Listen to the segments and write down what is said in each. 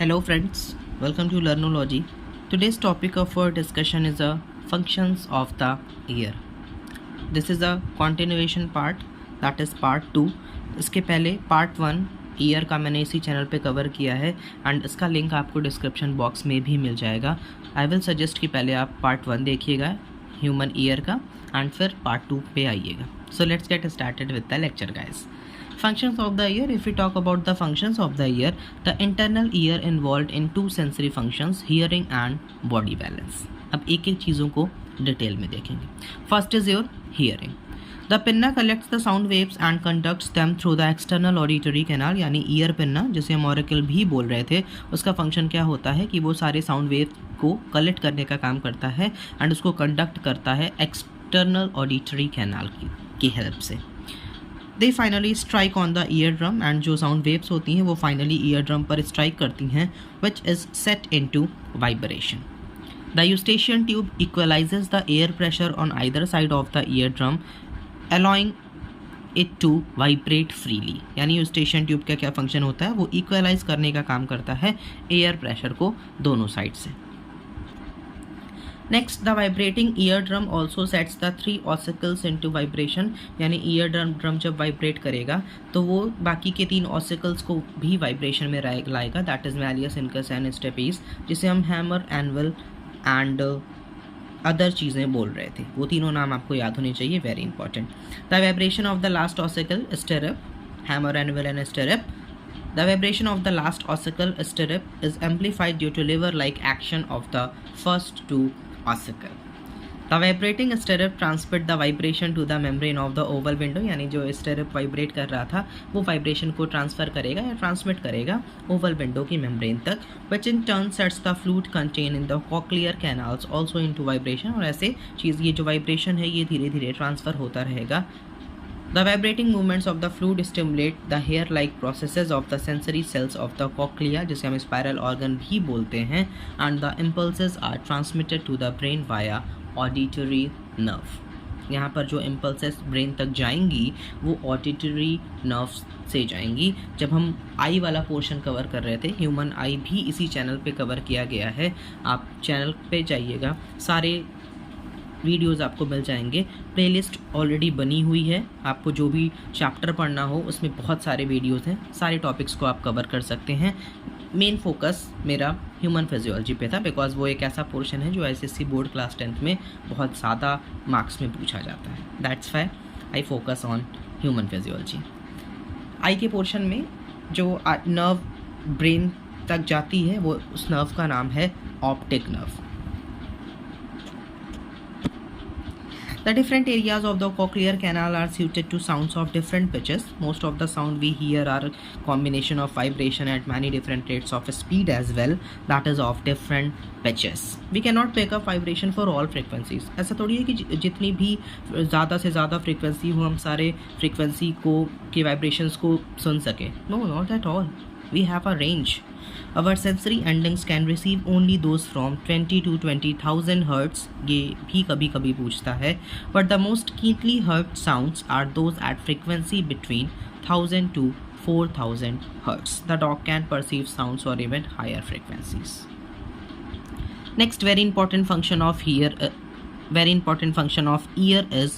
Hello friends, welcome to Learnology. Today's topic of our discussion is the functions of the ear. This is a continuation part, that is part 2. इसके पहले part 1 year का मैंने इसी channel पे cover किया है and इसका link आपको डिस्क्रिप्शन बॉक्स में भी मिल जाएगा. आई विल सजेस्ट कि पहले आप पार्ट 1 देखिएगा ह्यूमन ईयर का एंड फिर पार्ट 2 पे आइएगा. So let's get started with the lecture guys. Functions of the ear. If we talk about the functions of the ear, the internal ear involved in two sensory functions, hearing and body balance. अब एक एक चीज़ों को detail में देखेंगे. First is your hearing. The pinna collects the sound waves and conducts them through the external auditory canal. यानी ear pinna जिसे हम ऑरिकल भी बोल रहे थे, उसका फंक्शन क्या होता है कि वो सारे साउंड वेव को कलेक्ट करने का काम करता है एंड उसको कंडक्ट करता है एक्सटर्नल ऑडिटरी कैनाल की हेल्प से. They finally strike on the ear drum and जो साउंड वेव्स होती हैं वो फाइनली ईयर ड्रम पर स्ट्राइक करती हैं which is set in to vibration. The Eustachian tube equalizes the air pressure on either side of the ear drum allowing it to vibrate freely. यानी Eustachian tube का क्या function होता है, वो equalise करने का काम करता है एयर प्रेशर को दोनों साइड से. Next, the vibrating ear drum also sets the 3 ossicles into vibration. यानी ईयर ड्रम जब वाइब्रेट करेगा तो वो बाकी के 3 ऑसिकल्स को भी वाइब्रेशन में लाएगा. That is malleus, incus and stapes, जिसे हम हैमर, एनवल एंड अदर चीज़ें बोल रहे थे. वो तीनों नाम आपको याद होने चाहिए, very important. The vibration of the last ossicle stirrup, hammer, anvil and stirrup. The vibration of the last ossicle stirrup is amplified due to lever-like action of the first 2 ossicle. The vibrating stirrup transmit the vibration to the membrane of the oval window. यानी जो stirrup vibrate कर रहा था वो vibration को transfer करेगा या transmit करेगा ओवल विंडो की मेम्ब्रेन तक, which in turn sets the fluid contained in the cochlear canals also into vibration. और ऐसे चीज़ ये जो वाइब्रेशन है ये धीरे धीरे ट्रांसफ़र होता रहेगा. The vibrating movements of the fluid stimulate the hair-like processes of the sensory cells of the cochlea, जिसे हम spiral organ भी बोलते हैं, and the impulses are transmitted to the brain via auditory nerve. यहाँ पर जो impulses brain तक जाएंगी वो auditory nerves से जाएंगी. जब हम आई वाला पोर्शन कवर कर रहे थे, ह्यूमन आई भी इसी चैनल पे कवर किया गया है. आप चैनल पे जाइएगा, सारे वीडियोस आपको मिल जाएंगे. प्लेलिस्ट ऑलरेडी बनी हुई है, आपको जो भी चैप्टर पढ़ना हो उसमें बहुत सारे वीडियोस हैं, सारे टॉपिक्स को आप कवर कर सकते हैं. मेन फोकस मेरा ह्यूमन फिजियोलॉजी पे था बिकॉज वो एक ऐसा पोर्शन है जो एसएससी बोर्ड क्लास 10th में बहुत ज़्यादा मार्क्स में पूछा जाता है. That's why I focus on human physiology. Eye के पोर्शन में जो नर्व ब्रेन तक जाती है वो उस नर्व का नाम है optic nerve. The different areas of the cochlear canal are suited to sounds of different pitches. Most of the sound we hear are combination of vibration at many different rates of speed as well. That is of different pitches. We cannot pick up vibration for all frequencies. ऐसा थोड़ी है कि जितनी भी ज़्यादा से ज़्यादा frequency हो हम सारे फ्रीक्वेंसी को के वाइब्रेशंस को सुन सकें. No, not at all. We have a range. Our sensory endings can receive only those from 20 to 20,000 hertz. ये भी कभी कभी पूछता है. But the most keenly heard sounds are those at frequency between 1000 to 4000 hertz. The dog can perceive sounds or even higher frequencies. Next very important function of ear is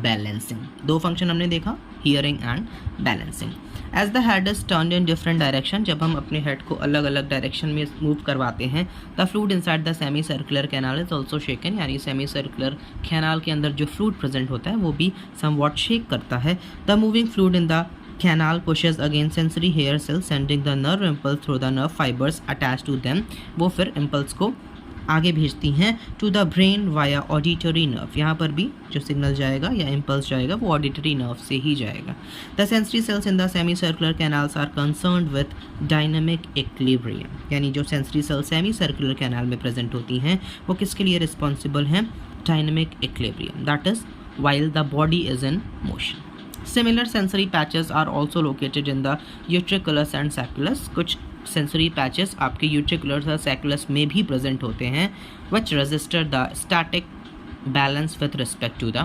balancing. 2 function हमने देखा, hearing and balancing. As the head is turned in different direction, जब हम अपने head को अलग अलग direction में move करवाते हैं, the fluid inside the semicircular canal is also shaken. यानी semicircular canal के अंदर जो fluid present होता है वो भी somewhat shake करता है. The moving fluid in the canal pushes against sensory hair cells, sending the nerve impulse through the nerve fibers attached to them. वो फिर impulse को आगे भेजती हैं to the brain via auditory nerve. यहाँ पर भी जो सिग्नल जाएगा या इम्पल्स जाएगा वो ऑडिटरी नर्व से ही जाएगा. The sensory cells in the semi circular canals are concerned with dynamic equilibrium. यानी जो sensory cells semi circular canal में प्रेजेंट होती हैं वो किसके लिए रिस्पॉन्सिबल हैं, dynamic equilibrium. That is while the body is in motion. Similar sensory patches are also located in the utriculus and sacculus. कुछ सेंसरी पैचेस आपके यूट्रिकुलस और सैकुलस में भी प्रेजेंट होते हैं, which register the static balance with respect to the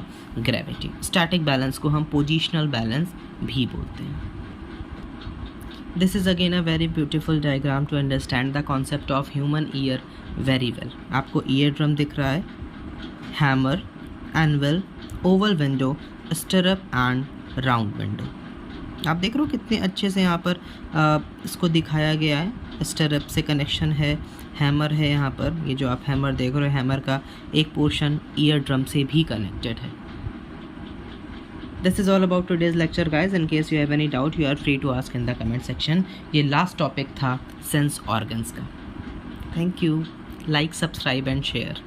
gravity. Static balance को हम positional balance भी बोलते हैं. This is again a very beautiful diagram to understand the concept of human ear very well. आपको ear drum दिख रहा है, hammer, anvil, oval window, stirrup and round window. आप देख रहे हो कितने अच्छे से यहाँ पर इसको दिखाया गया है. स्टरअप से कनेक्शन है, हैमर है यहाँ पर. ये जो आप हैमर देख रहे हो, हैमर का एक पोर्शन ईयर ड्रम से भी कनेक्टेड है. This is all about today's lecture guys. In case you have any doubt you are free to ask in the comment section. ये लास्ट टॉपिक था सेंस ऑर्गन्स का. Thank you. Like, subscribe and share.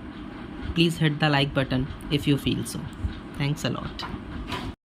Please hit the like button if you feel so. Thanks a lot.